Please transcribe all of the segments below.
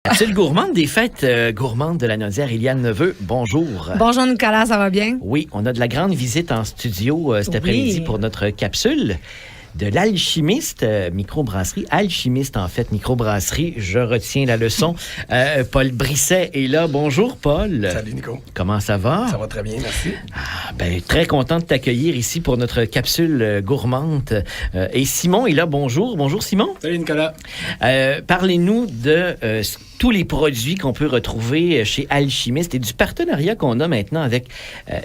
Capsule gourmande des fêtes gourmandes de la Naudière, Éliane Neveu, bonjour. Bonjour Nicolas, ça va bien? Oui, on a de la grande visite en studio cet après-midi pour notre capsule de l'alchimiste, microbrasserie, alchimiste en fait, microbrasserie, je retiens la leçon. Paul Brisset est là. Bonjour Paul. Salut Nico. Comment ça va? Ça va très bien, merci. Très content de t'accueillir ici pour notre capsule gourmande. Et Simon est là. Bonjour. Bonjour Simon. Salut Nicolas. Parlez-nous de tous les produits qu'on peut retrouver chez Alchimiste et du partenariat qu'on a maintenant avec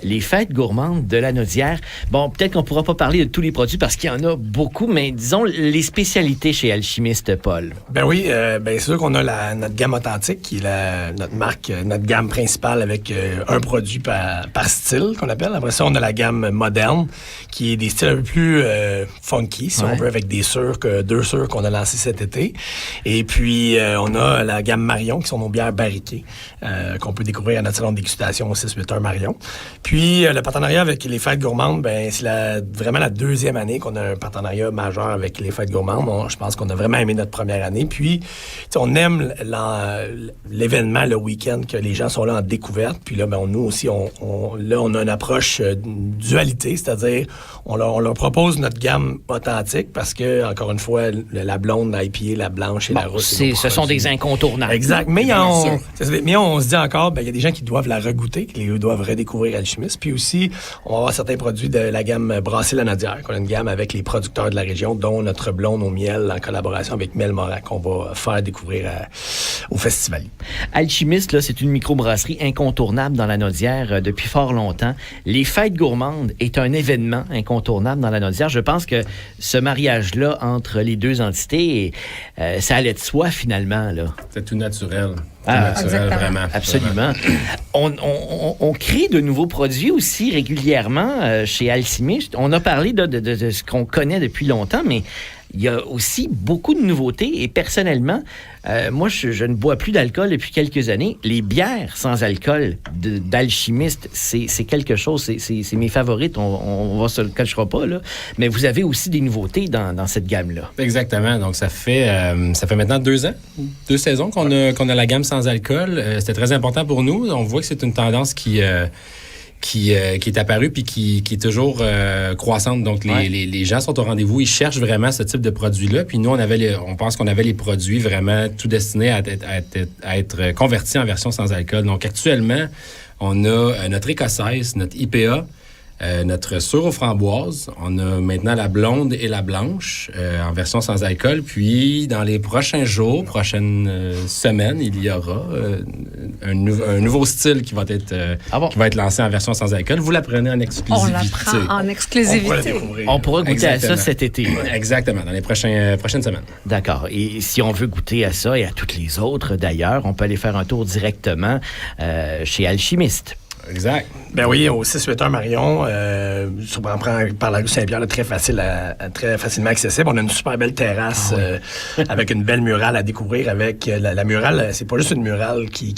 les fêtes gourmandes de la Naudière. Bon, peut-être qu'on ne pourra pas parler de tous les produits parce qu'il y en a beaucoup, mais disons les spécialités chez Alchimiste, Paul. Ben oui, c'est sûr qu'on a notre gamme authentique, qui est notre marque, notre gamme principale avec un produit par style, qu'on appelle. Après ça, on a la gamme moderne, qui est des styles un peu plus funky, si on veut, avec deux sucres qu'on a lancés cet été. Et puis, on a la gamme Marion, qui sont nos bières barriquées, qu'on peut découvrir à notre salon de dégustation au 681 Marion. Puis, le partenariat avec les fêtes gourmandes, c'est vraiment la deuxième année qu'on a un partenariat majeur avec les fêtes gourmandes. Je pense qu'on a vraiment aimé notre première année. Puis, on aime l'événement, le week-end, que les gens sont là en découverte. Puis là, nous aussi, on a une approche dualité, c'est-à-dire on leur propose notre gamme authentique parce que, encore une fois, la blonde, la IPA, la blanche et la rousse. Ce sont des incontournables. Exact. Mais on se dit encore, il y a des gens qui doivent la regoûter, qui doivent redécouvrir Alchimiste. Puis aussi, on va avoir certains produits de la gamme Brassée la Naudière, qu'on a une gamme avec les producteurs de la région, dont notre blonde au miel en collaboration avec Mel Morin, qu'on va faire découvrir au festival. Alchimiste, là, c'est une microbrasserie incontournable dans la Naudière depuis fort longtemps. Les fêtes gourmandes est un événement incontournable dans la Naudière. Je pense que ce mariage-là entre les deux entités, ça allait de soi finalement, là. C'est tout naturel. Vraiment. Absolument. On crée de nouveaux produits aussi régulièrement chez Alchimiste. On a parlé de ce qu'on connaît depuis longtemps, mais il y a aussi beaucoup de nouveautés. Et personnellement, moi, je ne bois plus d'alcool depuis quelques années. Les bières sans alcool d'Alchimiste, c'est quelque chose, c'est mes favorites. On ne se le cachera pas, là. Mais vous avez aussi des nouveautés dans cette gamme-là. Exactement. Donc, ça fait maintenant 2 ans, 2 saisons qu'on a la gamme sans alcool. C'était très important pour nous. On voit que c'est une tendance qui est apparue puis qui est toujours croissante. Donc, les gens sont au rendez-vous. Ils cherchent vraiment ce type de produit-là. Puis nous, on pense qu'on avait les produits vraiment tout destinés à être convertis en version sans alcool. Donc, actuellement, on a notre écossaise, notre IPA, notre sûre aux framboises. On a maintenant la blonde et la blanche en version sans alcool. Puis, dans les prochains jours, prochaines semaines, il y aura un nouveau style qui va être lancé en version sans alcool. Vous l'apprenez en exclusivité. On l'apprend en exclusivité. On pourra goûter à ça cet été. Exactement, dans les prochaines semaines. D'accord. Et si on veut goûter à ça et à toutes les autres, d'ailleurs, on peut aller faire un tour directement chez Alchimiste. Exact. Ben oui, au 681 Marion, on prend par la rue Saint-Pierre, là, très facilement accessible. On a une super belle terrasse avec une belle murale à découvrir. Avec la murale, c'est pas juste une murale qui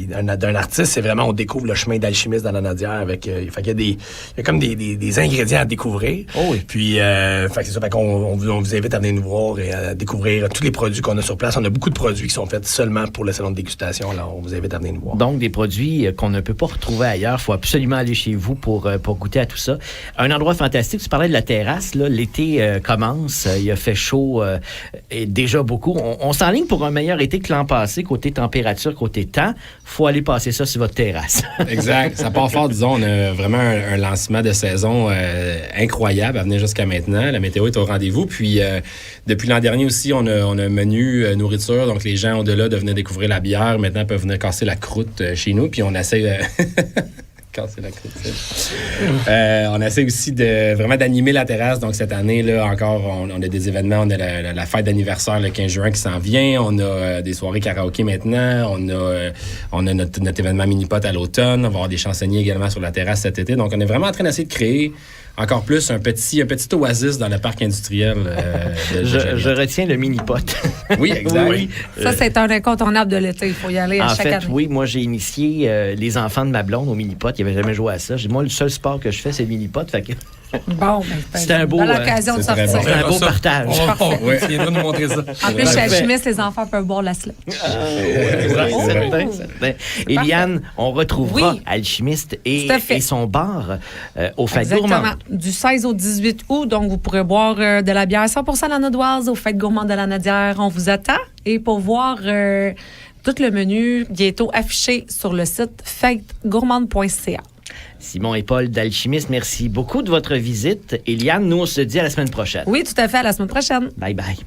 d'un artiste, c'est vraiment on découvre le chemin d'Alchimiste dans la Naudière avec. Il y a comme des ingrédients à découvrir. Oh oui. Puis c'est ça. On vous invite à venir nous voir et à découvrir tous les produits qu'on a sur place. On a beaucoup de produits qui sont faits seulement pour le salon de dégustation. Alors on vous invite à venir nous voir. Donc des produits qu'on ne peut pas retrouver ailleurs. Il faut absolument aller chez vous pour goûter à tout ça. Un endroit fantastique. Tu parlais de la terrasse. Là. L'été commence. Il a fait chaud et déjà beaucoup. On s'enligne pour un meilleur été que l'an passé, côté température, côté temps. Il faut aller passer ça sur votre terrasse. Exact. Ça part fort, disons. On a vraiment un lancement de saison incroyable à venir jusqu'à maintenant. La météo est au rendez-vous. Puis, depuis l'an dernier aussi, on a un menu nourriture. Donc, les gens, au-delà de venir découvrir la bière, maintenant peuvent venir casser la croûte chez nous. Puis, on essaie... casser la croûte. On essaie aussi vraiment d'animer la terrasse. Donc, cette année, là, encore, on a des événements. On a la fête d'anniversaire le 15 juin qui s'en vient. On a des soirées karaoké maintenant. On a notre événement mini-pot à l'automne. On va avoir des chansonniers également sur la terrasse cet été. Donc, on est vraiment en train d'essayer de créer encore plus un petit oasis dans le parc industriel. Je retiens le mini-pot. Oui, exact. Oui. Ça, c'est un incontournable de l'été. Il faut y aller à chaque année. Oui, moi, j'ai initié les enfants de ma blonde au mini-pot. Ils n'avaient jamais joué à ça. Moi, le seul sport que je fais, c'est le mini-pot. Fait que Bon, C'était un beau, belle occasion de c'est très sortir. bon. C'est un beau partage. Tu viendras nous montrer ça. En plus, chez Alchimiste, les enfants peuvent boire la slip. Certain. Eliane, on retrouvera Oui. Alchimiste Tout à fait. et son bar au Fêtes Exactement. Gourmandes. Du 16 au 18 août, donc vous pourrez boire de la bière 100% lanodoise aux Fêtes Gourmandes de la Nadière. On vous attend. Et pour voir tout le menu, bientôt affiché sur le site fêtesgourmandes.ca. Simon et Paul d'Alchimiste, merci beaucoup de votre visite. Eliane, nous, on se dit à la semaine prochaine. Oui, tout à fait. À la semaine prochaine. Bye bye.